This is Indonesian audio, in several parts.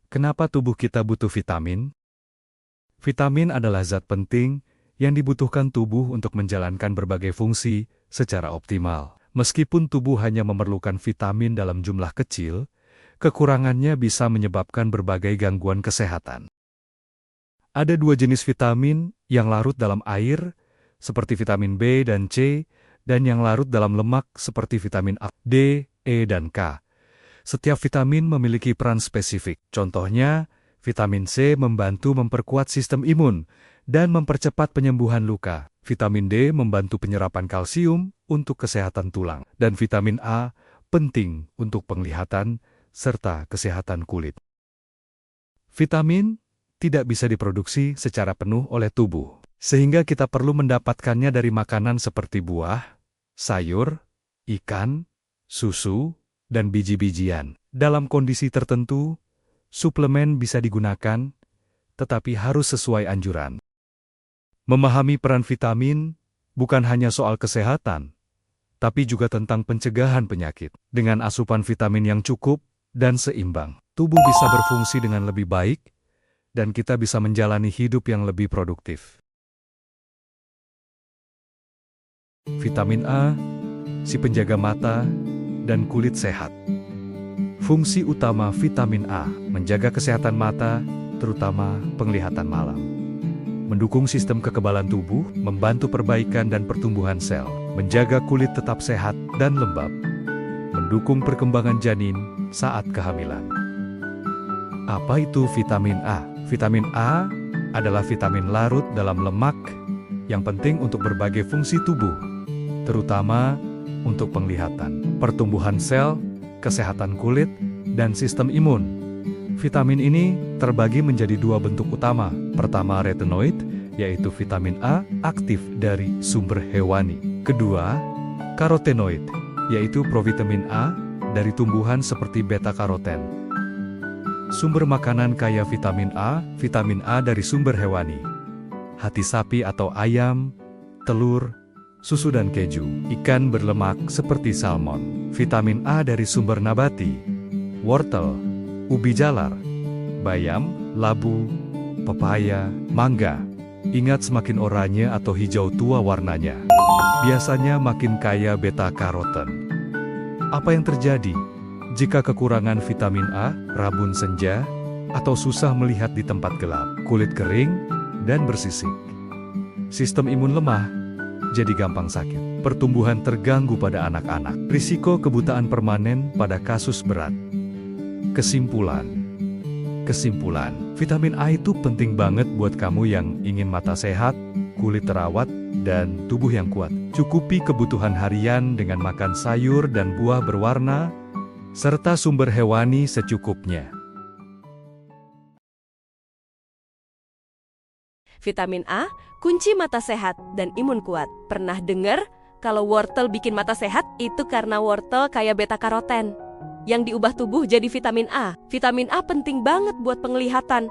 Kenapa tubuh kita butuh vitamin? Vitamin adalah zat penting yang dibutuhkan tubuh untuk menjalankan berbagai fungsi secara optimal. Meskipun tubuh hanya memerlukan vitamin dalam jumlah kecil, kekurangannya bisa menyebabkan berbagai gangguan kesehatan. Ada dua jenis vitamin yang larut dalam air, seperti vitamin B dan C, dan yang larut dalam lemak seperti vitamin A, D, E, dan K. Setiap vitamin memiliki peran spesifik. Contohnya, vitamin C membantu memperkuat sistem imun dan mempercepat penyembuhan luka. Vitamin D membantu penyerapan kalsium untuk kesehatan tulang. Dan vitamin A penting untuk penglihatan serta kesehatan kulit. Vitamin tidak bisa diproduksi secara penuh oleh tubuh, sehingga kita perlu mendapatkannya dari makanan seperti buah, sayur, ikan, susu, dan biji-bijian. Dalam kondisi tertentu, suplemen bisa digunakan, tetapi harus sesuai anjuran. Memahami peran vitamin bukan hanya soal kesehatan, tapi juga tentang pencegahan penyakit. Dengan asupan vitamin yang cukup dan seimbang, tubuh bisa berfungsi dengan lebih baik, dan kita bisa menjalani hidup yang lebih produktif. Vitamin A, si penjaga mata dan kulit sehat. Fungsi utama vitamin A, menjaga kesehatan mata, terutama penglihatan malam. Mendukung sistem kekebalan tubuh, membantu perbaikan dan pertumbuhan sel, menjaga kulit tetap sehat dan lembab, mendukung perkembangan janin saat kehamilan. Apa itu vitamin A? Vitamin A adalah vitamin larut dalam lemak yang penting untuk berbagai fungsi tubuh, terutama untuk penglihatan, pertumbuhan sel, kesehatan kulit, dan sistem imun. Vitamin ini terbagi menjadi dua bentuk utama. Pertama, retinoid, yaitu vitamin A aktif dari sumber hewani. Kedua, karotenoid, yaitu provitamin A dari tumbuhan seperti beta-karoten. Sumber makanan kaya vitamin A dari sumber hewani. Hati sapi atau ayam, telur, susu dan keju. Ikan berlemak seperti salmon. Vitamin A dari sumber nabati, wortel, ubi jalar, bayam, labu, pepaya, mangga. Ingat, semakin oranye atau hijau tua warnanya, biasanya makin kaya beta-karoten. Apa yang terjadi jika kekurangan vitamin A, rabun senja, atau susah melihat di tempat gelap, kulit kering, dan bersisik? Sistem imun lemah, jadi gampang sakit. Pertumbuhan terganggu pada anak-anak. Risiko kebutaan permanen pada kasus berat. Kesimpulan, vitamin A itu penting banget buat kamu yang ingin mata sehat, kulit terawat, dan tubuh yang kuat. Cukupi kebutuhan harian dengan makan sayur dan buah berwarna, serta sumber hewani secukupnya. Vitamin A, kunci mata sehat dan imun kuat. Pernah dengar kalau wortel bikin mata sehat? Itu karena wortel kaya beta-karoten yang diubah tubuh jadi vitamin A. Vitamin A penting banget buat penglihatan,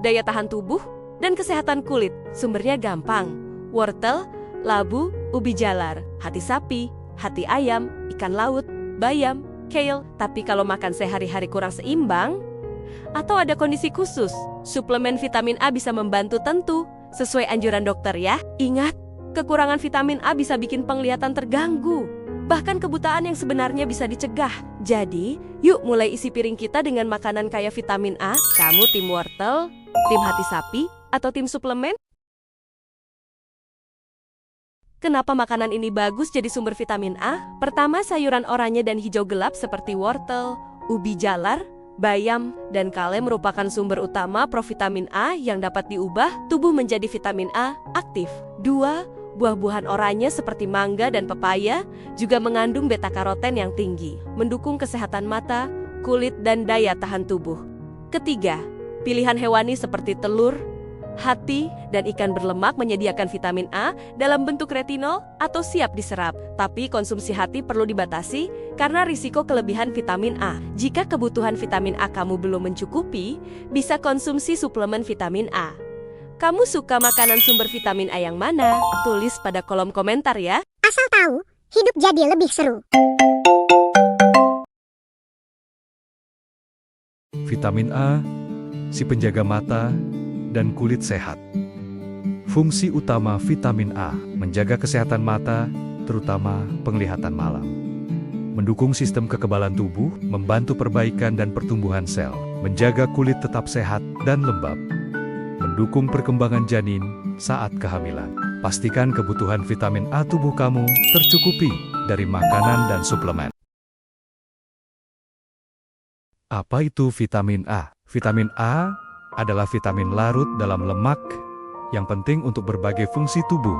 daya tahan tubuh, dan kesehatan kulit. Sumbernya gampang: wortel, labu, ubi jalar, hati sapi, hati ayam, ikan laut, bayam, kale. Tapi kalau makan sehari-hari kurang seimbang, atau ada kondisi khusus, suplemen vitamin A bisa membantu, tentu sesuai anjuran dokter ya. Ingat, kekurangan vitamin A bisa bikin penglihatan terganggu. Bahkan kebutaan yang sebenarnya bisa dicegah. Jadi, yuk mulai isi piring kita dengan makanan kaya vitamin A. Kamu tim wortel, tim hati sapi, atau tim suplemen? Kenapa makanan ini bagus jadi sumber vitamin A? Pertama, sayuran oranye dan hijau gelap seperti wortel, ubi jalar, bayam, dan kale merupakan sumber utama provitamin A yang dapat diubah tubuh menjadi vitamin A aktif. 2. Buah-buahan oranye seperti mangga dan pepaya juga mengandung beta-karoten yang tinggi, mendukung kesehatan mata, kulit, dan daya tahan tubuh. Ketiga, pilihan hewani seperti telur, hati, dan ikan berlemak menyediakan vitamin A dalam bentuk retinol atau siap diserap. Tapi konsumsi hati perlu dibatasi karena risiko kelebihan vitamin A. Jika kebutuhan vitamin A kamu belum mencukupi, bisa konsumsi suplemen vitamin A. Kamu suka makanan sumber vitamin A yang mana? Tulis pada kolom komentar ya. Asal tahu, hidup jadi lebih seru. Vitamin A si penjaga mata dan kulit sehat. Fungsi utama vitamin A menjaga kesehatan mata, terutama penglihatan malam. Mendukung sistem kekebalan tubuh, membantu perbaikan dan pertumbuhan sel, menjaga kulit tetap sehat dan lembab, mendukung perkembangan janin saat kehamilan. Pastikan kebutuhan vitamin A tubuh kamu tercukupi dari makanan dan suplemen. Apa itu vitamin A? Vitamin A adalah vitamin larut dalam lemak yang penting untuk berbagai fungsi tubuh,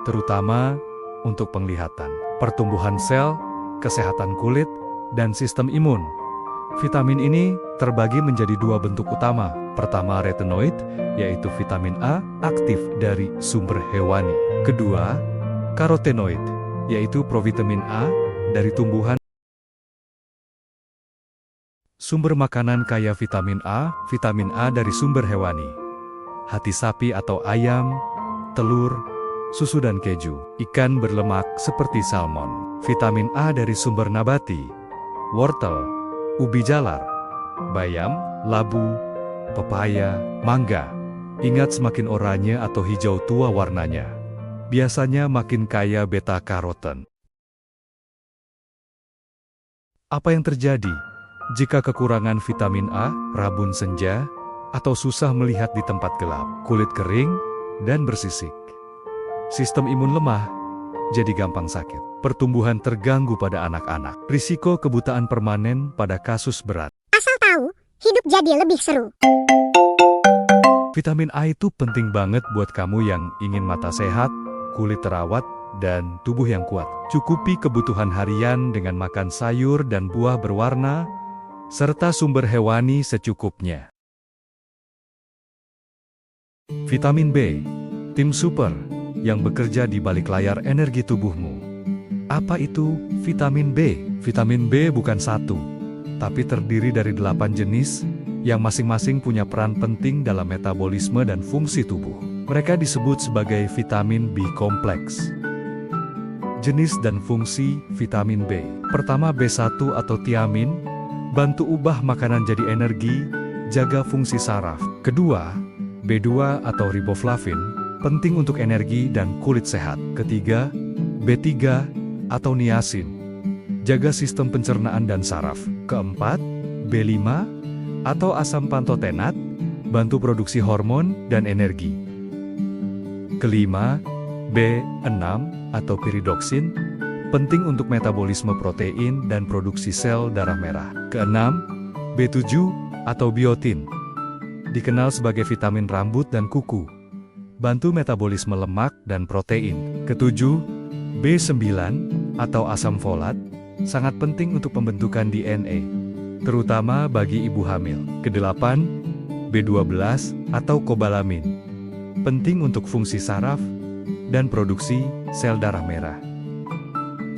terutama untuk penglihatan, pertumbuhan sel, kesehatan kulit, dan sistem imun. Vitamin ini terbagi menjadi dua bentuk utama. Pertama, retinoid, yaitu vitamin A aktif dari sumber hewani. Kedua, karotenoid, yaitu provitamin A dari tumbuhan. Sumber makanan kaya vitamin A dari sumber hewani. Hati sapi atau ayam, telur, susu dan keju, ikan berlemak seperti salmon. Vitamin A dari sumber nabati, wortel, ubi jalar, bayam, labu, pepaya, mangga. Ingat, semakin oranye atau hijau tua warnanya, biasanya makin kaya beta-karoten. Apa yang terjadi jika kekurangan vitamin A, rabun senja, atau susah melihat di tempat gelap, kulit kering, dan bersisik? Sistem imun lemah, jadi gampang sakit. Pertumbuhan terganggu pada anak-anak. Risiko kebutaan permanen pada kasus berat. Asal tahu, hidup jadi lebih seru. Vitamin A itu penting banget buat kamu yang ingin mata sehat, kulit terawat, dan tubuh yang kuat. Cukupi kebutuhan harian dengan makan sayur dan buah berwarna, serta sumber hewani secukupnya. Vitamin B, tim super yang bekerja di balik layar energi tubuhmu. Apa itu vitamin B? Vitamin B bukan satu, tapi terdiri dari 8 jenis yang masing-masing punya peran penting dalam metabolisme dan fungsi tubuh. Mereka disebut sebagai vitamin B kompleks. Jenis dan fungsi vitamin B. Pertama, B1 atau tiamin, bantu ubah makanan jadi energi, jaga fungsi saraf. Kedua, B2 atau riboflavin, penting untuk energi dan kulit sehat. Ketiga, B3 atau niacin, jaga sistem pencernaan dan saraf. Keempat, B5 atau asam pantotenat, bantu produksi hormon dan energi. Kelima, B6 atau piridoksin, penting untuk metabolisme protein dan produksi sel darah merah. Keenam, B7 atau biotin, dikenal sebagai vitamin rambut dan kuku, bantu metabolisme lemak dan protein. Ketujuh, B9 atau asam folat, sangat penting untuk pembentukan DNA, terutama bagi ibu hamil. Kedelapan, B12 atau kobalamin, penting untuk fungsi saraf dan produksi sel darah merah.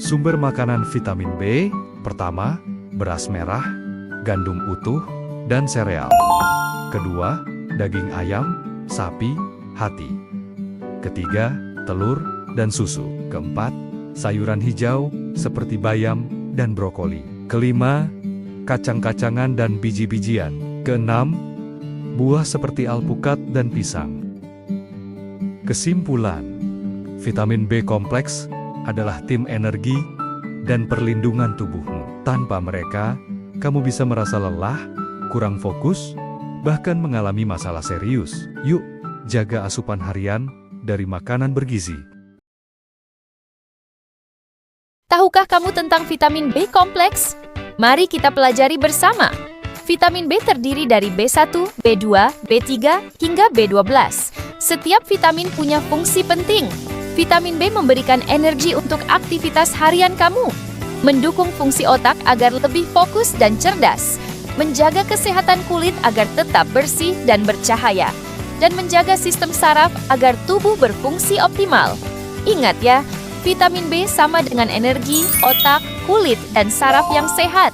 Sumber makanan vitamin B, pertama, beras merah, gandum utuh, dan sereal. Kedua, daging ayam, sapi, hati. Ketiga, telur dan susu. Keempat, sayuran hijau seperti bayam dan brokoli. Kelima, kacang-kacangan dan biji-bijian. Keenam, buah seperti alpukat dan pisang. Kesimpulan, vitamin B kompleks adalah tim energi dan perlindungan tubuhmu. Tanpa mereka, kamu bisa merasa lelah, kurang fokus, bahkan mengalami masalah serius. Yuk, jaga asupan harian dari makanan bergizi. Tahukah kamu tentang vitamin B kompleks? Mari kita pelajari bersama. Vitamin B terdiri dari B1, B2, B3, hingga B12. Setiap vitamin punya fungsi penting. Vitamin B memberikan energi untuk aktivitas harian kamu, mendukung fungsi otak agar lebih fokus dan cerdas, menjaga kesehatan kulit agar tetap bersih dan bercahaya, dan menjaga sistem saraf agar tubuh berfungsi optimal. Ingat ya, vitamin B sama dengan energi, otak, kulit, dan saraf yang sehat.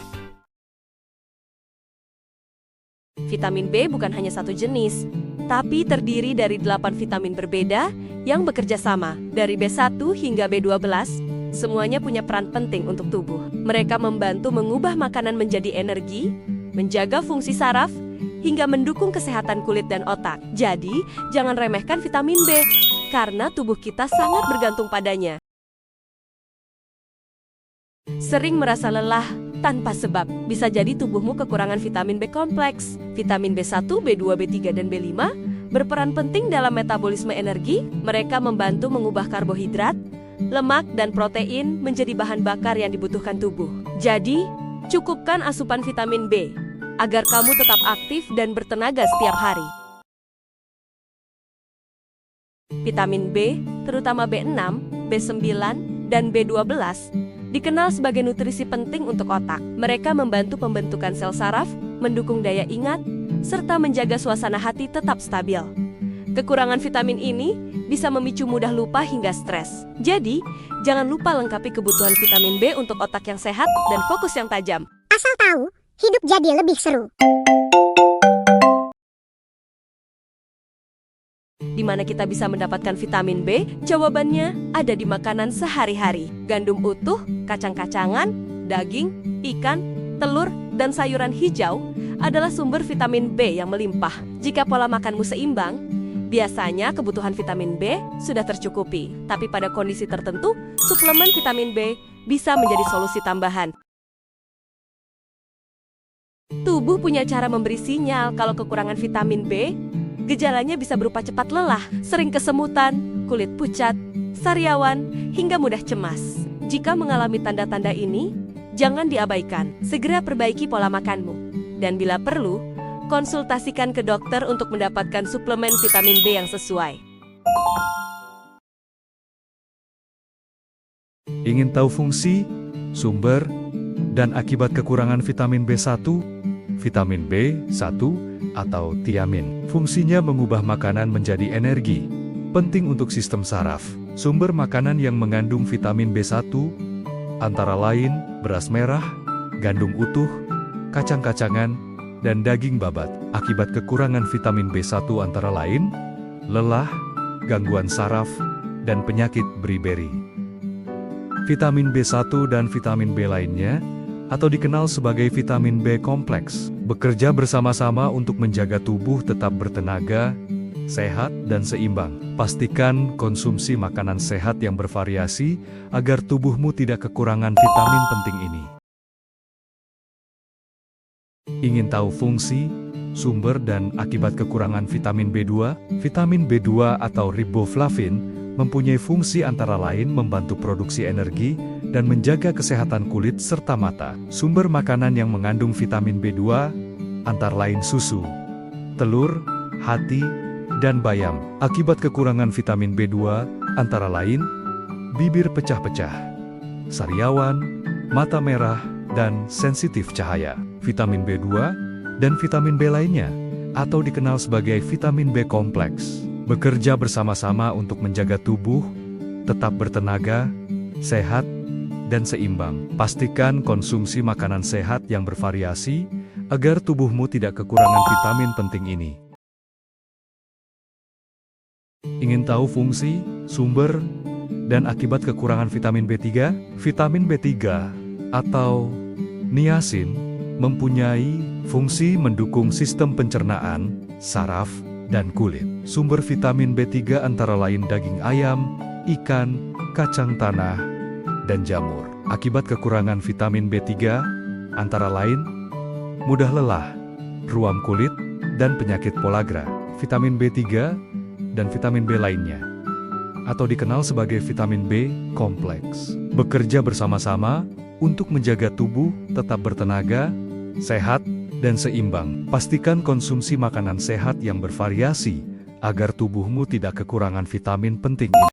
Vitamin B bukan hanya satu jenis, tapi terdiri dari 8 vitamin berbeda yang bekerja sama. Dari B1 hingga B12, semuanya punya peran penting untuk tubuh. Mereka membantu mengubah makanan menjadi energi, menjaga fungsi saraf, hingga mendukung kesehatan kulit dan otak. Jadi, jangan remehkan vitamin B, karena tubuh kita sangat bergantung padanya. Sering merasa lelah tanpa sebab, bisa jadi tubuhmu kekurangan vitamin B kompleks. Vitamin B1, B2, B3, dan B5 berperan penting dalam metabolisme energi. Mereka membantu mengubah karbohidrat, lemak, dan protein menjadi bahan bakar yang dibutuhkan tubuh. Jadi, cukupkan asupan vitamin B agar kamu tetap aktif dan bertenaga setiap hari. Vitamin B, terutama B6, B9, dan B12, dikenal sebagai nutrisi penting untuk otak. Mereka membantu pembentukan sel saraf, mendukung daya ingat, serta menjaga suasana hati tetap stabil. Kekurangan vitamin ini bisa memicu mudah lupa hingga stres. Jadi, jangan lupa lengkapi kebutuhan vitamin B untuk otak yang sehat dan fokus yang tajam. Asal tahu, hidup jadi lebih seru. Di mana kita bisa mendapatkan vitamin B? Jawabannya ada di makanan sehari-hari. Gandum utuh, kacang-kacangan, daging, ikan, telur, dan sayuran hijau adalah sumber vitamin B yang melimpah. Jika pola makanmu seimbang, biasanya kebutuhan vitamin B sudah tercukupi. Tapi pada kondisi tertentu, suplemen vitamin B bisa menjadi solusi tambahan. Tubuh punya cara memberi sinyal kalau kekurangan vitamin B. Gejalanya bisa berupa cepat lelah, sering kesemutan, kulit pucat, sariawan, hingga mudah cemas. Jika mengalami tanda-tanda ini, jangan diabaikan. Segera perbaiki pola makanmu. Dan bila perlu, konsultasikan ke dokter untuk mendapatkan suplemen vitamin B yang sesuai. Ingin tahu fungsi, sumber, dan akibat kekurangan vitamin B1? Vitamin B1 atau tiamin. Fungsinya mengubah makanan menjadi energi. Penting untuk sistem saraf. Sumber makanan yang mengandung vitamin B1 antara lain beras merah, gandum utuh, kacang-kacangan, dan daging babat. Akibat kekurangan vitamin B1 antara lain lelah, gangguan saraf, dan penyakit beriberi. Vitamin B1 dan vitamin B lainnya atau dikenal sebagai vitamin B kompleks, bekerja bersama-sama untuk menjaga tubuh tetap bertenaga, sehat, dan seimbang. Pastikan konsumsi makanan sehat yang bervariasi agar tubuhmu tidak kekurangan vitamin penting ini. Ingin tahu fungsi, sumber, dan akibat kekurangan vitamin B2? Vitamin B2 atau riboflavin mempunyai fungsi antara lain membantu produksi energi dan menjaga kesehatan kulit serta mata. Sumber makanan yang mengandung vitamin B2 antara lain susu, telur, hati, dan bayam. Akibat kekurangan vitamin B2 antara lain bibir pecah-pecah, sariawan, mata merah, dan sensitif cahaya. Vitamin B2 dan vitamin B lainnya atau dikenal sebagai vitamin B kompleks bekerja bersama-sama untuk menjaga tubuh tetap bertenaga, sehat, dan seimbang. Pastikan konsumsi makanan sehat yang bervariasi agar tubuhmu tidak kekurangan vitamin penting ini. Ingin tahu fungsi, sumber, dan akibat kekurangan vitamin B3? Vitamin B3 atau niacin mempunyai fungsi mendukung sistem pencernaan, saraf, dan kulit. Sumber vitamin B3 antara lain daging ayam, ikan, kacang tanah, dan jamur. Akibat kekurangan vitamin B3 antara lain mudah lelah, ruam kulit, dan penyakit pellagra. Vitamin B3 dan vitamin B lainnya atau dikenal sebagai vitamin B kompleks bekerja bersama-sama untuk menjaga tubuh tetap bertenaga, sehat, dan seimbang. Pastikan konsumsi makanan sehat yang bervariasi agar tubuhmu tidak kekurangan vitamin penting ini.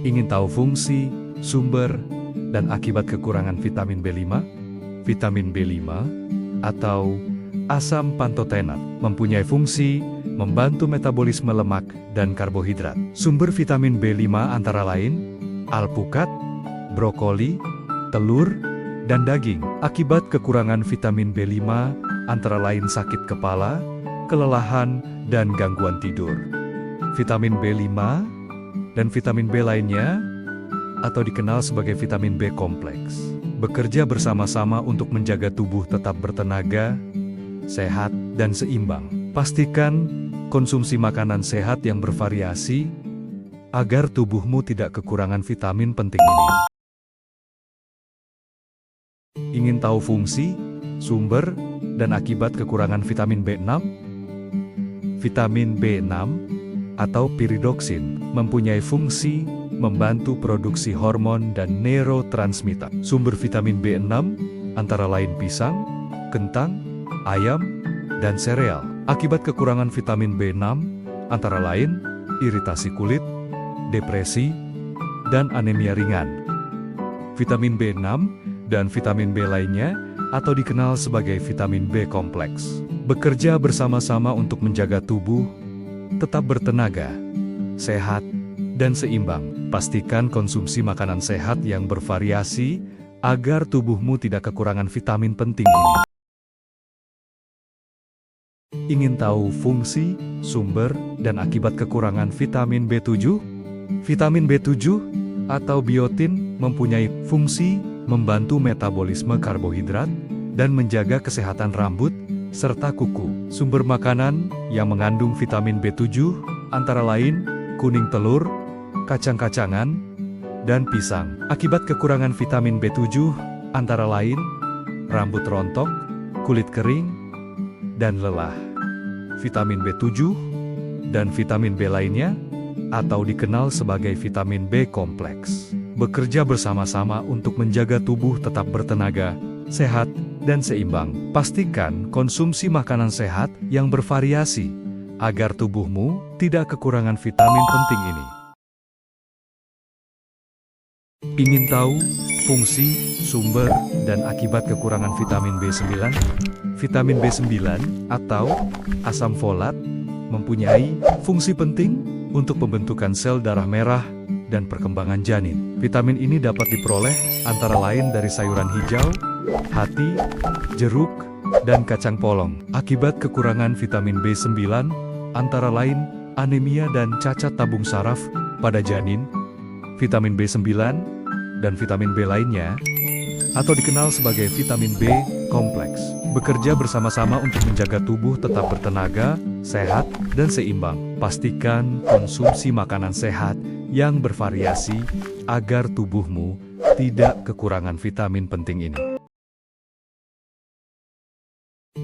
Ingin tahu fungsi, sumber, dan akibat kekurangan vitamin B5? Vitamin B5 atau asam pantotenat mempunyai fungsi membantu metabolisme lemak dan karbohidrat. Sumber vitamin B5 antara lain alpukat, brokoli, telur, dan daging. Akibat kekurangan vitamin B5 antara lain sakit kepala, kelelahan, dan gangguan tidur. Vitamin B5 dan vitamin B lainnya atau dikenal sebagai vitamin B kompleks bekerja bersama-sama untuk menjaga tubuh tetap bertenaga, sehat, dan seimbang. Pastikan konsumsi makanan sehat yang bervariasi agar tubuhmu tidak kekurangan vitamin penting ini. Ingin tahu fungsi, sumber, dan akibat kekurangan vitamin B6? Vitamin B6 atau piridoksin mempunyai fungsi membantu produksi hormon dan neurotransmitter. Sumber vitamin B6 antara lain pisang, kentang, ayam, dan sereal. Akibat kekurangan vitamin B6 antara lain iritasi kulit, depresi, dan anemia ringan. Vitamin B6 dan vitamin B lainnya atau dikenal sebagai vitamin B kompleks bekerja bersama-sama untuk menjaga tubuh tetap bertenaga, sehat, dan seimbang. Pastikan konsumsi makanan sehat yang bervariasi agar tubuhmu tidak kekurangan vitamin penting ini. Ingin tahu fungsi, sumber, dan akibat kekurangan vitamin B7? Vitamin B7 atau biotin mempunyai fungsi membantu metabolisme karbohidrat dan menjaga kesehatan rambut serta kuku. Sumber makanan yang mengandung vitamin B7 antara lain kuning telur, kacang-kacangan, dan pisang. Akibat kekurangan vitamin B7 antara lain rambut rontok, kulit kering, dan lelah. Vitamin B7 dan vitamin B lainnya atau dikenal sebagai vitamin B kompleks bekerja bersama-sama untuk menjaga tubuh tetap bertenaga, sehat, dan seimbang. Pastikan konsumsi makanan sehat yang bervariasi agar tubuhmu tidak kekurangan vitamin penting ini. Ingin tahu fungsi, sumber, dan akibat kekurangan vitamin B9? Vitamin B9 atau asam folat mempunyai fungsi penting untuk pembentukan sel darah merah dan perkembangan janin. Vitamin ini dapat diperoleh antara lain dari sayuran hijau, hati, jeruk, dan kacang polong. Akibat kekurangan vitamin B9 antara lain anemia dan cacat tabung saraf pada janin. Vitamin B9 dan vitamin B lainnya atau dikenal sebagai vitamin B kompleks bekerja bersama-sama untuk menjaga tubuh tetap bertenaga, sehat, dan seimbang. Pastikan konsumsi makanan sehat yang bervariasi agar tubuhmu tidak kekurangan vitamin penting ini.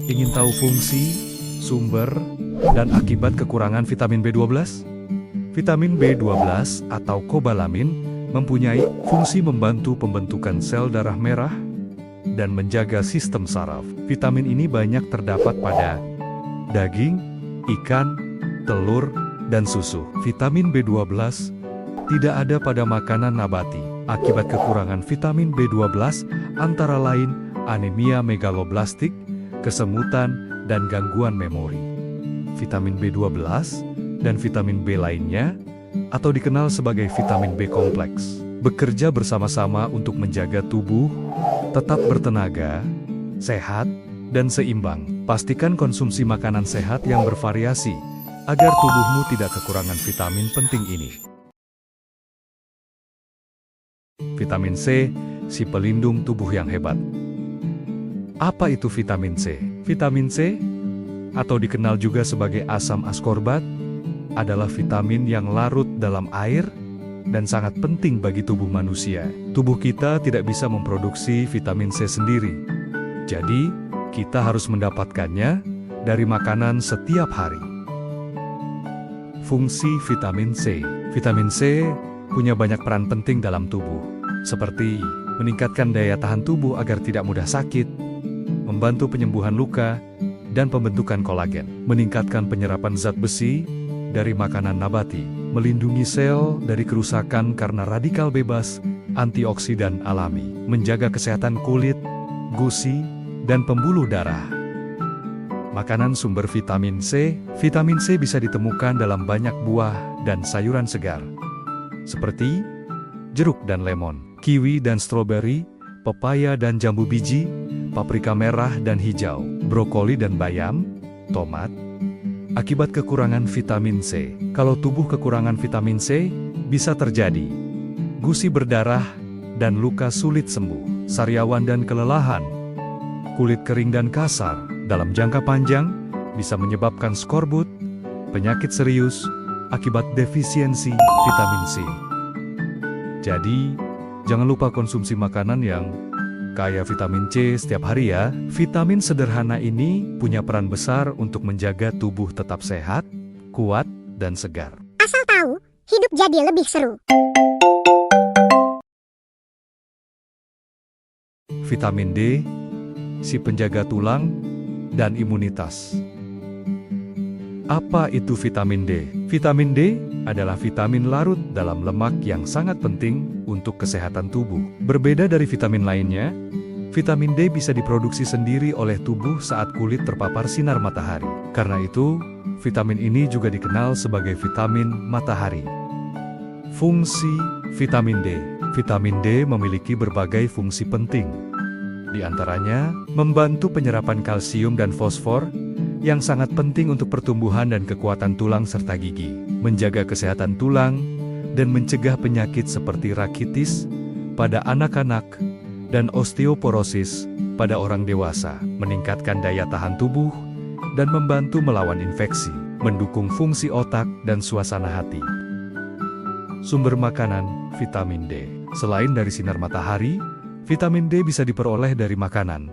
Ingin tahu fungsi, sumber, dan akibat kekurangan vitamin B12? Vitamin B12 atau kobalamin mempunyai fungsi membantu pembentukan sel darah merah dan menjaga sistem saraf. Vitamin ini banyak terdapat pada daging, ikan, telur, dan susu. Vitamin B12 tidak ada pada makanan nabati. Akibat kekurangan vitamin B12 antara lain anemia megaloblastik, kesemutan, dan gangguan memori. Vitamin B12 dan vitamin B lainnya atau dikenal sebagai vitamin B kompleks bekerja bersama-sama untuk menjaga tubuh tetap bertenaga, sehat, dan seimbang. Pastikan konsumsi makanan sehat yang bervariasi agar tubuhmu tidak kekurangan vitamin penting ini. Vitamin C, si pelindung tubuh yang hebat. Apa itu vitamin C? Vitamin C, atau dikenal juga sebagai asam askorbat, adalah vitamin yang larut dalam air dan sangat penting bagi tubuh manusia. Tubuh kita tidak bisa memproduksi vitamin C sendiri. Jadi, kita harus mendapatkannya dari makanan setiap hari. Fungsi vitamin C. Vitamin C punya banyak peran penting dalam tubuh, seperti meningkatkan daya tahan tubuh agar tidak mudah sakit, membantu penyembuhan luka, dan pembentukan kolagen, meningkatkan penyerapan zat besi dari makanan nabati, melindungi sel dari kerusakan karena radikal bebas, antioksidan alami, menjaga kesehatan kulit, gusi, dan pembuluh darah. Makanan sumber vitamin C. Vitamin C bisa ditemukan dalam banyak buah dan sayuran segar, seperti jeruk dan lemon, kiwi dan stroberi, pepaya dan jambu biji, paprika merah dan hijau, brokoli dan bayam, tomat. Akibat kekurangan vitamin C. Kalau tubuh kekurangan vitamin C, bisa terjadi gusi berdarah dan luka sulit sembuh. sariawan dan kelelahan. Kulit kering dan kasar dalam jangka panjang bisa menyebabkan skorbut, penyakit serius akibat defisiensi vitamin C. Jadi, jangan lupa konsumsi makanan yang kaya vitamin C setiap hari ya. Vitamin sederhana ini punya peran besar untuk menjaga tubuh tetap sehat, kuat, dan segar. Asal tahu, hidup jadi lebih seru. Vitamin D, si penjaga tulang dan imunitas. Apa itu vitamin D? Vitamin D adalah vitamin larut dalam lemak yang sangat penting untuk kesehatan tubuh. Berbeda dari vitamin lainnya, vitamin D bisa diproduksi sendiri oleh tubuh saat kulit terpapar sinar matahari. Karena itu, vitamin ini juga dikenal sebagai vitamin matahari. Fungsi vitamin D. Vitamin D memiliki berbagai fungsi penting. Di antaranya, membantu penyerapan kalsium dan fosfor yang sangat penting untuk pertumbuhan dan kekuatan tulang serta gigi, menjaga kesehatan tulang, dan mencegah penyakit seperti rakitis pada anak-anak dan osteoporosis pada orang dewasa, meningkatkan daya tahan tubuh, dan membantu melawan infeksi, mendukung fungsi otak dan suasana hati. Sumber makanan vitamin D. Selain dari sinar matahari, vitamin D bisa diperoleh dari makanan,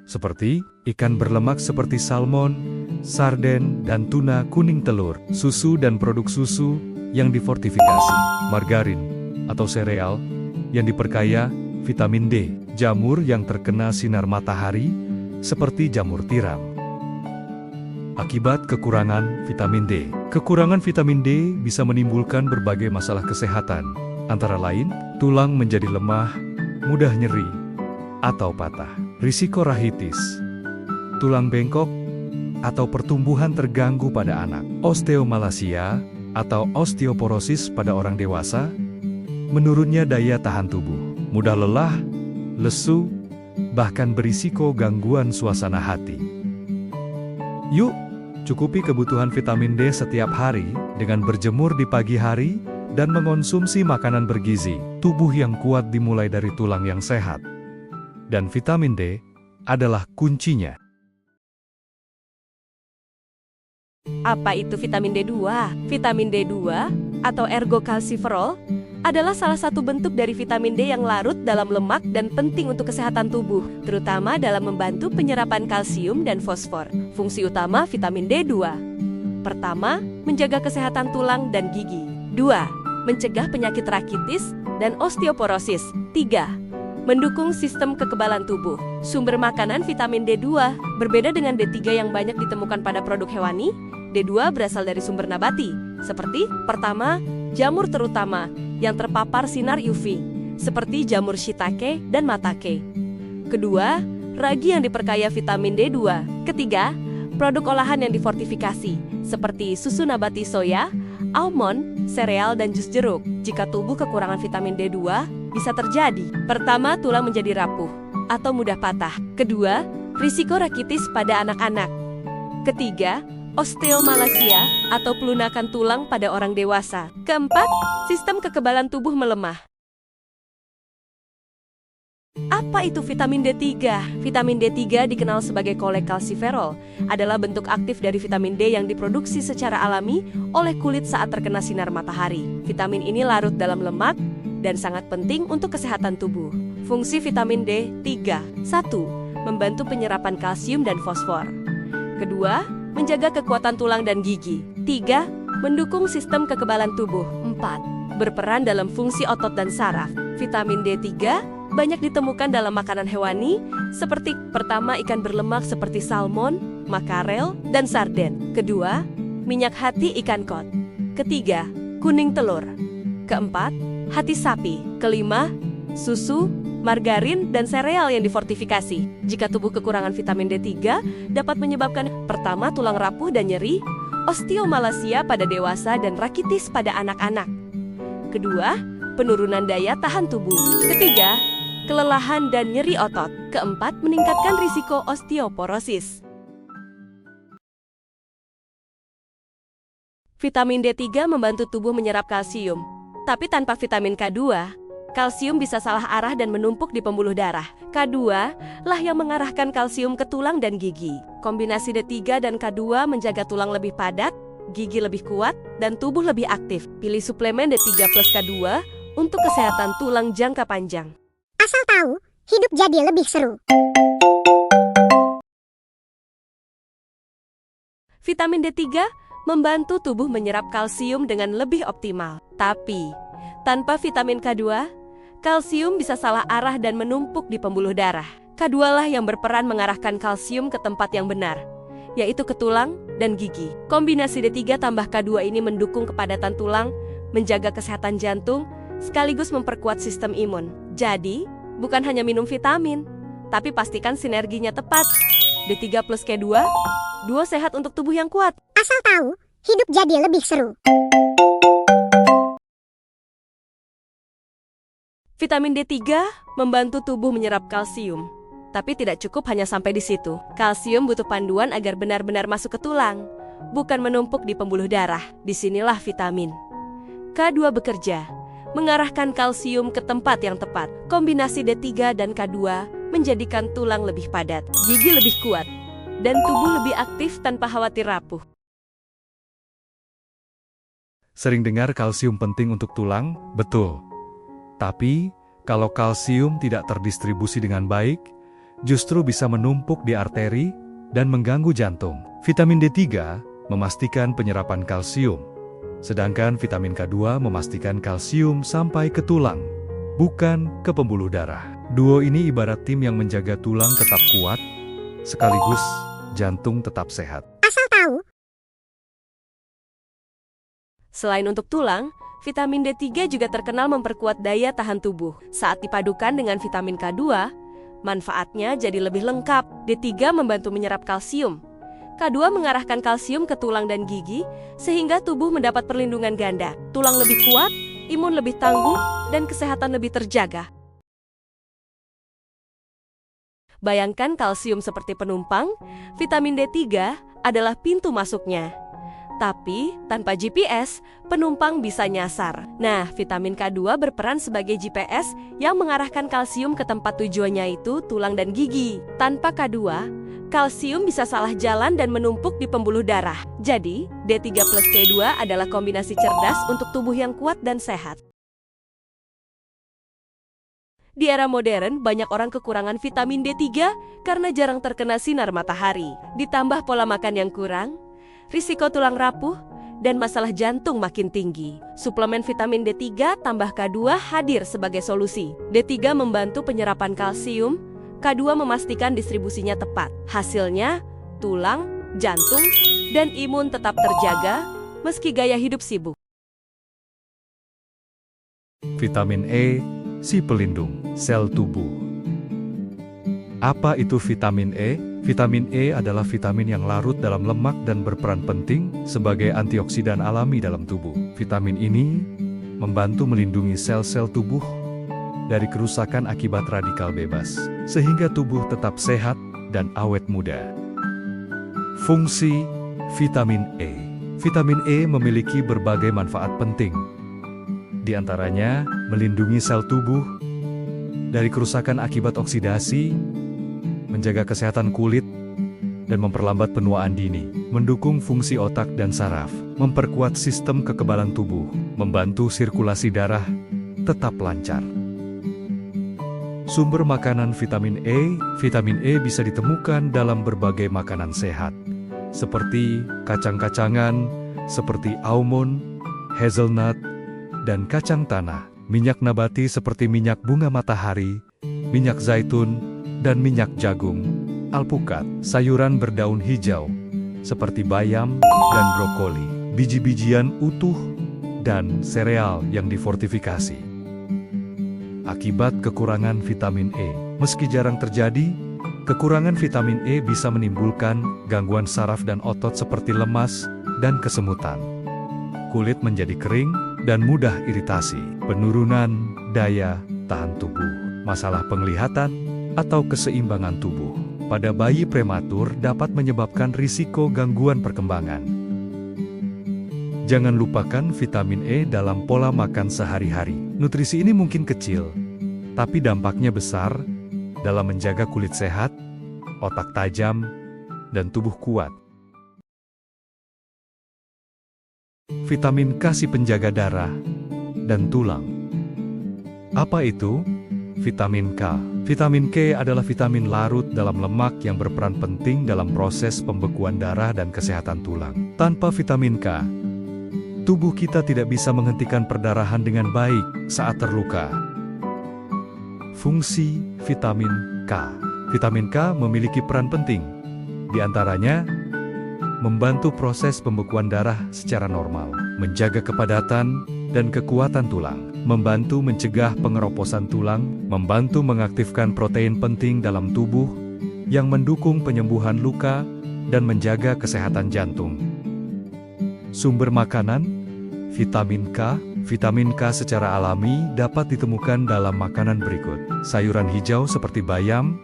seperti ikan berlemak seperti salmon, sarden, dan tuna kuning, telur, susu dan produk susu yang difortifikasi, margarin atau sereal yang diperkaya vitamin D, jamur yang terkena sinar matahari seperti jamur tiram. Akibat kekurangan vitamin D. Kekurangan vitamin D bisa menimbulkan berbagai masalah kesehatan, antara lain tulang menjadi lemah, mudah nyeri, atau patah. Risiko rahitis, tulang bengkok, atau pertumbuhan terganggu pada anak. Osteomalacia atau osteoporosis pada orang dewasa, menurunnya daya tahan tubuh, mudah lelah, lesu, bahkan berisiko gangguan suasana hati. Yuk, cukupi kebutuhan vitamin D setiap hari dengan berjemur di pagi hari dan mengonsumsi makanan bergizi. Tubuh yang kuat dimulai dari tulang yang sehat. Dan vitamin D adalah kuncinya. Apa itu vitamin D2? Vitamin D2 atau ergocalciferol adalah salah satu bentuk dari vitamin D yang larut dalam lemak dan penting untuk kesehatan tubuh, terutama dalam membantu penyerapan kalsium dan fosfor. Fungsi utama vitamin D2. Pertama, menjaga kesehatan tulang dan gigi. 2. Mencegah penyakit rakitis dan osteoporosis. 3. Mendukung sistem kekebalan tubuh. Sumber makanan vitamin D2 berbeda dengan D3 yang banyak ditemukan pada produk hewani. D2 berasal dari sumber nabati, seperti pertama, jamur terutama yang terpapar sinar UV, seperti jamur shiitake dan matake. Kedua, ragi yang diperkaya vitamin D2. Ketiga, produk olahan yang difortifikasi, seperti susu nabati soya, almond, sereal, dan jus jeruk. Jika tubuh kekurangan vitamin D2, bisa terjadi. Pertama, tulang menjadi rapuh atau mudah patah. Kedua, risiko rakitis pada anak-anak. Ketiga, osteomalacia atau pelunakan tulang pada orang dewasa. Keempat, sistem kekebalan tubuh melemah. Apa itu vitamin D3? Vitamin D3 dikenal sebagai kolekalsiferol, adalah bentuk aktif dari vitamin D yang diproduksi secara alami oleh kulit saat terkena sinar matahari. Vitamin ini larut dalam lemak dan sangat penting untuk kesehatan tubuh. Fungsi vitamin D3. 1. Membantu penyerapan kalsium dan fosfor. Kedua, menjaga kekuatan tulang dan gigi. 3. Mendukung sistem kekebalan tubuh. 4. Berperan dalam fungsi otot dan saraf. Vitamin D3 banyak ditemukan dalam makanan hewani, seperti pertama ikan berlemak seperti salmon, makarel, dan sarden. Kedua, minyak hati ikan kod. Ketiga, kuning telur. Keempat, hati sapi. Kelima, susu, margarin, dan sereal yang difortifikasi. Jika tubuh kekurangan vitamin D3 dapat menyebabkan pertama, tulang rapuh dan nyeri, osteomalacia pada dewasa dan rakitis pada anak-anak. Kedua, penurunan daya tahan tubuh. Ketiga, kelelahan dan nyeri otot. Keempat, meningkatkan risiko osteoporosis. Vitamin D3 membantu tubuh menyerap kalsium. Tapi tanpa vitamin K2, kalsium bisa salah arah dan menumpuk di pembuluh darah. K2 lah yang mengarahkan kalsium ke tulang dan gigi. Kombinasi D3 dan K2 menjaga tulang lebih padat, gigi lebih kuat, dan tubuh lebih aktif. Pilih suplemen D3 plus K2 untuk kesehatan tulang jangka panjang. Asal tahu, hidup jadi lebih seru. Vitamin D3 membantu tubuh menyerap kalsium dengan lebih optimal. Tapi, tanpa vitamin K2, kalsium bisa salah arah dan menumpuk di pembuluh darah. K2 lah yang berperan mengarahkan kalsium ke tempat yang benar, yaitu ke tulang dan gigi. Kombinasi D3 tambah K2 ini mendukung kepadatan tulang, menjaga kesehatan jantung, sekaligus memperkuat sistem imun. Jadi, bukan hanya minum vitamin, tapi pastikan sinerginya tepat. D3 plus K2, duo sehat untuk tubuh yang kuat. Asal tahu, hidup jadi lebih seru. Vitamin D3 membantu tubuh menyerap kalsium. Tapi tidak cukup hanya sampai di situ. Kalsium butuh panduan agar benar-benar masuk ke tulang, bukan menumpuk di pembuluh darah. Disinilah vitamin K2 bekerja, mengarahkan kalsium ke tempat yang tepat. Kombinasi D3 dan K2 menjadikan tulang lebih padat, gigi lebih kuat, dan tubuh lebih aktif tanpa khawatir rapuh. Sering dengar kalsium penting untuk tulang? Betul. Tapi, kalau kalsium tidak terdistribusi dengan baik, justru bisa menumpuk di arteri dan mengganggu jantung. Vitamin D3 memastikan penyerapan kalsium, sedangkan vitamin K2 memastikan kalsium sampai ke tulang, bukan ke pembuluh darah. Duo ini ibarat tim yang menjaga tulang tetap kuat, sekaligus jantung tetap sehat. Asal tahu, Selain untuk tulang, vitamin D3 juga terkenal memperkuat daya tahan tubuh. Saat dipadukan dengan vitamin K2, manfaatnya jadi lebih lengkap. D3 membantu menyerap kalsium. K2 mengarahkan kalsium ke tulang dan gigi, sehingga tubuh mendapat perlindungan ganda. Tulang lebih kuat, imun lebih tangguh, dan kesehatan lebih terjaga. Bayangkan kalsium seperti penumpang, vitamin D3 adalah pintu masuknya. Tapi, tanpa GPS, penumpang bisa nyasar. Nah, vitamin K2 berperan sebagai GPS yang mengarahkan kalsium ke tempat tujuannya, itu tulang dan gigi. Tanpa K2, kalsium bisa salah jalan dan menumpuk di pembuluh darah. Jadi, D3 plus K2 adalah kombinasi cerdas untuk tubuh yang kuat dan sehat. Di era modern, banyak orang kekurangan vitamin D3 karena jarang terkena sinar matahari. Ditambah pola makan yang kurang, risiko tulang rapuh, dan masalah jantung makin tinggi. Suplemen vitamin D3 tambah K2 hadir sebagai solusi. D3 membantu penyerapan kalsium, K2 memastikan distribusinya tepat. Hasilnya, tulang, jantung, dan imun tetap terjaga meski gaya hidup sibuk. Vitamin E, si pelindung sel tubuh. Apa itu vitamin E? Vitamin E adalah vitamin yang larut dalam lemak dan berperan penting sebagai antioksidan alami dalam tubuh. Vitamin ini membantu melindungi sel-sel tubuh dari kerusakan akibat radikal bebas, sehingga tubuh tetap sehat dan awet muda. Fungsi vitamin E. Vitamin E memiliki berbagai manfaat penting. Di antaranya, melindungi sel tubuh dari kerusakan akibat oksidasi, menjaga kesehatan kulit, dan memperlambat penuaan dini, mendukung fungsi otak dan saraf, memperkuat sistem kekebalan tubuh, membantu sirkulasi darah tetap lancar. Sumber makanan vitamin E bisa ditemukan dalam berbagai makanan sehat, seperti kacang-kacangan, seperti almond, hazelnut, dan kacang tanah, minyak nabati seperti minyak bunga matahari, minyak zaitun, dan minyak jagung, alpukat, sayuran berdaun hijau, seperti bayam dan brokoli, biji-bijian utuh, dan sereal yang difortifikasi. Akibat kekurangan vitamin E, meski jarang terjadi, kekurangan vitamin E bisa menimbulkan gangguan saraf dan otot seperti lemas dan kesemutan. Kulit menjadi kering dan mudah iritasi, penurunan daya tahan tubuh, masalah penglihatan, atau keseimbangan tubuh. Pada bayi prematur dapat menyebabkan risiko gangguan perkembangan. Jangan lupakan vitamin E dalam pola makan sehari-hari. Nutrisi ini mungkin kecil, tapi dampaknya besar dalam menjaga kulit sehat, otak tajam, dan tubuh kuat. Vitamin K si penjaga darah dan tulang. Apa itu? Vitamin K. Vitamin K adalah vitamin larut dalam lemak yang berperan penting dalam proses pembekuan darah dan kesehatan tulang. Tanpa vitamin K, tubuh kita tidak bisa menghentikan perdarahan dengan baik saat terluka. Fungsi vitamin K. Vitamin K memiliki peran penting, di antaranya membantu proses pembekuan darah secara normal, menjaga kepadatan dan kekuatan tulang, membantu mencegah pengeroposan tulang, membantu mengaktifkan protein penting dalam tubuh yang mendukung penyembuhan luka dan menjaga kesehatan jantung. Sumber makanan, vitamin K. Vitamin K secara alami dapat ditemukan dalam makanan berikut: sayuran hijau seperti bayam,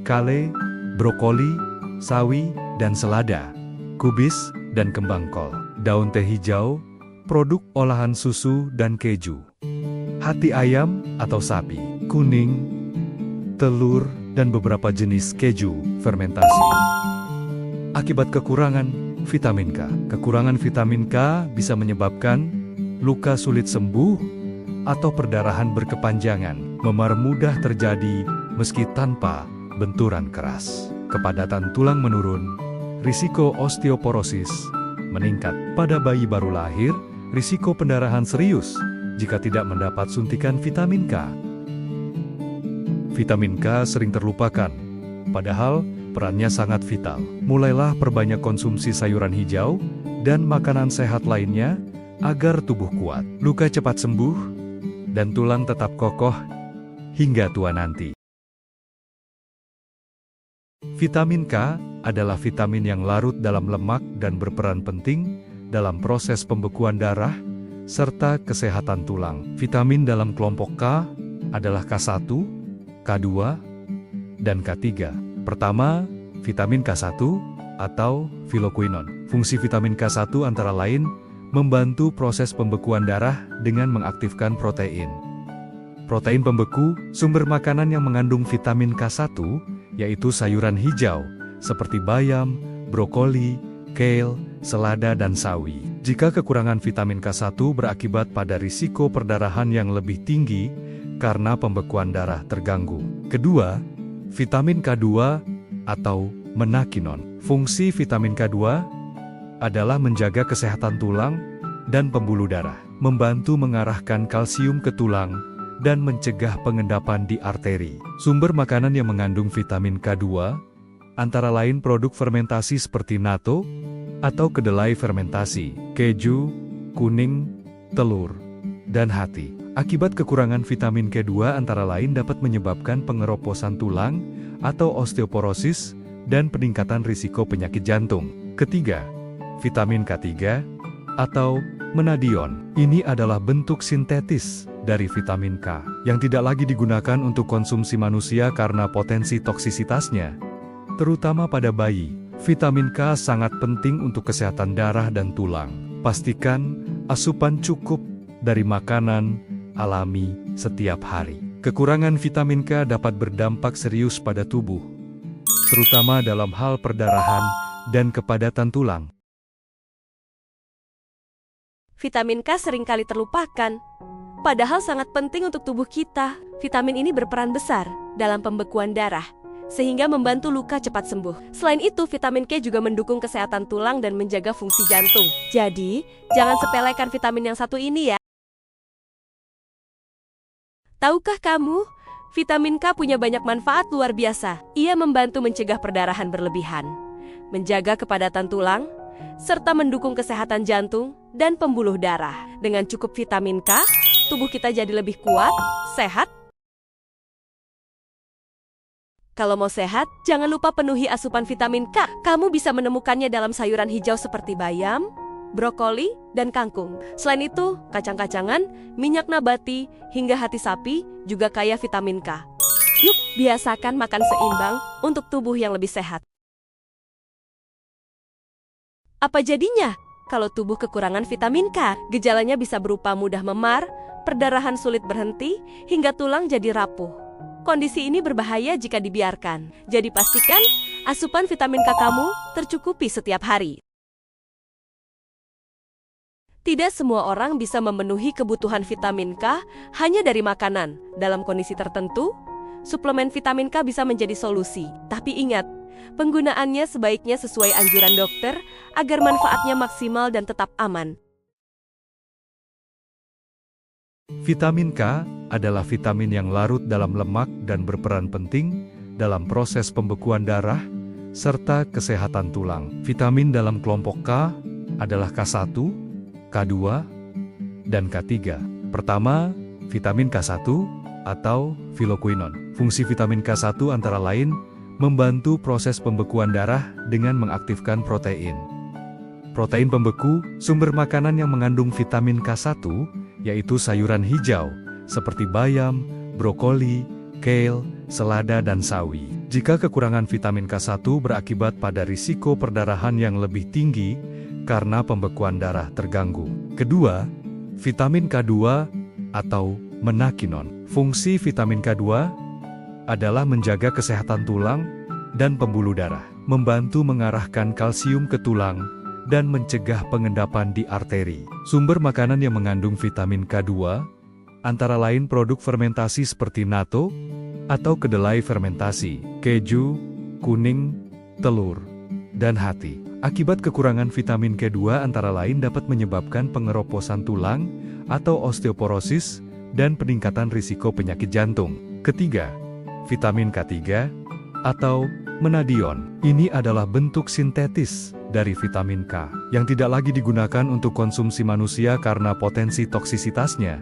kale, brokoli, sawi, dan selada, kubis, dan kembang kol, daun teh hijau, produk olahan susu dan keju, hati ayam atau sapi, kuning, telur, dan beberapa jenis keju fermentasi. Akibat kekurangan vitamin K. Kekurangan vitamin K bisa menyebabkan luka sulit sembuh atau perdarahan berkepanjangan. Memar mudah terjadi meski tanpa benturan keras. Kepadatan tulang menurun, risiko osteoporosis meningkat. Pada bayi baru lahir, risiko pendarahan serius jika tidak mendapat suntikan vitamin K. Vitamin K sering terlupakan, padahal perannya sangat vital. Mulailah perbanyak konsumsi sayuran hijau dan makanan sehat lainnya agar tubuh kuat, luka cepat sembuh, dan tulang tetap kokoh hingga tua nanti. Vitamin K adalah vitamin yang larut dalam lemak dan berperan penting dalam proses pembekuan darah serta kesehatan tulang. Vitamin dalam kelompok K adalah K1, K2, dan K3. Pertama, vitamin K1 atau filoquinone. Fungsi vitamin K1 antara lain membantu proses pembekuan darah dengan mengaktifkan protein. Protein pembeku, sumber makanan yang mengandung vitamin K1, yaitu sayuran hijau, seperti bayam, brokoli, kale, selada, dan sawi. Jika kekurangan vitamin K1 berakibat pada risiko perdarahan yang lebih tinggi karena pembekuan darah terganggu. Kedua, vitamin K2 atau menakinon. Fungsi vitamin K2 adalah menjaga kesehatan tulang dan pembuluh darah, membantu mengarahkan kalsium ke tulang, dan mencegah pengendapan di arteri. Sumber makanan yang mengandung vitamin K2 antara lain produk fermentasi seperti natto atau kedelai fermentasi, keju, kuning, telur, dan hati. Akibat kekurangan vitamin K2 antara lain dapat menyebabkan pengeroposan tulang atau osteoporosis dan peningkatan risiko penyakit jantung. Ketiga, vitamin K3 atau menadion. Ini adalah bentuk sintetis dari vitamin K yang tidak lagi digunakan untuk konsumsi manusia karena potensi toksisitasnya, terutama pada bayi. Vitamin K sangat penting untuk kesehatan darah dan tulang. Pastikan asupan cukup dari makanan alami setiap hari. Kekurangan vitamin K dapat berdampak serius pada tubuh, terutama dalam hal perdarahan dan kepadatan tulang. Vitamin K seringkali terlupakan, padahal sangat penting untuk tubuh kita. Vitamin ini berperan besar dalam pembekuan darah, sehingga membantu luka cepat sembuh. Selain itu, vitamin K juga mendukung kesehatan tulang dan menjaga fungsi jantung. Jadi, jangan sepelekan vitamin yang satu ini ya. Tahukah kamu, vitamin K punya banyak manfaat luar biasa. Ia membantu mencegah perdarahan berlebihan, menjaga kepadatan tulang, serta mendukung kesehatan jantung dan pembuluh darah. Dengan cukup vitamin K, tubuh kita jadi lebih kuat, sehat. Kalau mau sehat, jangan lupa penuhi asupan vitamin K. Kamu bisa menemukannya dalam sayuran hijau seperti bayam, brokoli, dan kangkung. Selain itu, kacang-kacangan, minyak nabati, hingga hati sapi juga kaya vitamin K. Yuk, biasakan makan seimbang untuk tubuh yang lebih sehat. Apa jadinya kalau tubuh kekurangan vitamin K? Gejalanya bisa berupa mudah memar, perdarahan sulit berhenti, hingga tulang jadi rapuh. Kondisi ini berbahaya jika dibiarkan. Jadi pastikan asupan vitamin K kamu tercukupi setiap hari. Tidak semua orang bisa memenuhi kebutuhan vitamin K hanya dari makanan. Dalam kondisi tertentu, suplemen vitamin K bisa menjadi solusi. Tapi ingat, penggunaannya sebaiknya sesuai anjuran dokter agar manfaatnya maksimal dan tetap aman. Vitamin K adalah vitamin yang larut dalam lemak dan berperan penting dalam proses pembekuan darah serta kesehatan tulang. Vitamin dalam kelompok K adalah K1, K2, dan K3. Pertama, vitamin K1 atau filoquinone. Fungsi vitamin K1 antara lain membantu proses pembekuan darah dengan mengaktifkan protein. Protein pembeku, sumber makanan yang mengandung vitamin K1, yaitu sayuran hijau, seperti bayam, brokoli, kale, selada, dan sawi. Jika kekurangan vitamin K1 berakibat pada risiko perdarahan yang lebih tinggi karena pembekuan darah terganggu. Kedua, vitamin K2 atau menakinon. Fungsi vitamin K2 adalah menjaga kesehatan tulang dan pembuluh darah, membantu mengarahkan kalsium ke tulang, dan mencegah pengendapan di arteri. Sumber makanan yang mengandung vitamin K2 antara lain produk fermentasi seperti natto atau kedelai fermentasi, keju, kuning, telur, dan hati. Akibat kekurangan vitamin K2 antara lain dapat menyebabkan pengeroposan tulang atau osteoporosis dan peningkatan risiko penyakit jantung. Ketiga, vitamin K3 atau menadion. Ini adalah bentuk sintetis dari vitamin K yang tidak lagi digunakan untuk konsumsi manusia karena potensi toksisitasnya,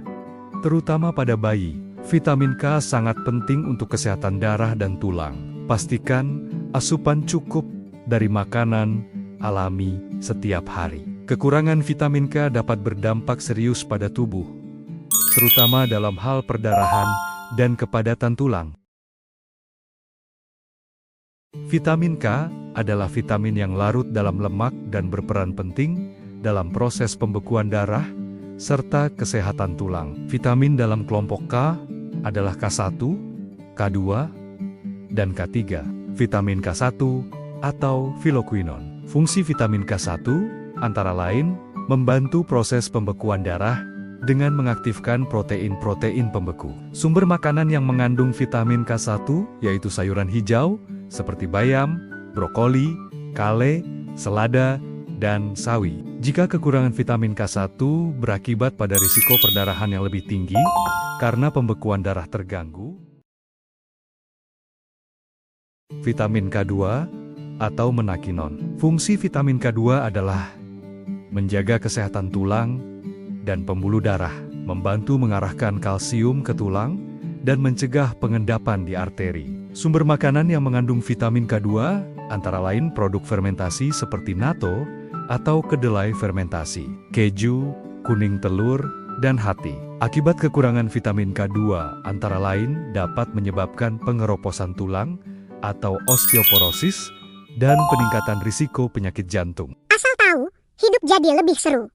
terutama pada bayi. Vitamin K sangat penting untuk kesehatan darah dan tulang. Pastikan asupan cukup dari makanan alami setiap hari. Kekurangan vitamin K dapat berdampak serius pada tubuh, terutama dalam hal perdarahan dan kepadatan tulang. Vitamin K adalah vitamin yang larut dalam lemak dan berperan penting dalam proses pembekuan darah serta kesehatan tulang. Vitamin dalam kelompok K adalah K1, K2, dan K3. Vitamin K1 atau filoquinone. Fungsi vitamin K1 antara lain membantu proses pembekuan darah dengan mengaktifkan protein-protein pembeku. Sumber makanan yang mengandung vitamin K1 yaitu sayuran hijau seperti bayam, brokoli, kale, selada, dan sawi. Jika kekurangan vitamin K1 berakibat pada risiko perdarahan yang lebih tinggi karena pembekuan darah terganggu. Vitamin K2 atau menakinon. Fungsi vitamin K2 adalah menjaga kesehatan tulang dan pembuluh darah, membantu mengarahkan kalsium ke tulang, dan mencegah pengendapan di arteri. Sumber makanan yang mengandung vitamin K2 antara lain produk fermentasi seperti natto atau kedelai fermentasi, keju, kuning telur, dan hati. Akibat kekurangan vitamin K2 antara lain dapat menyebabkan pengeroposan tulang atau osteoporosis dan peningkatan risiko penyakit jantung. Asal tahu, hidup jadi lebih seru.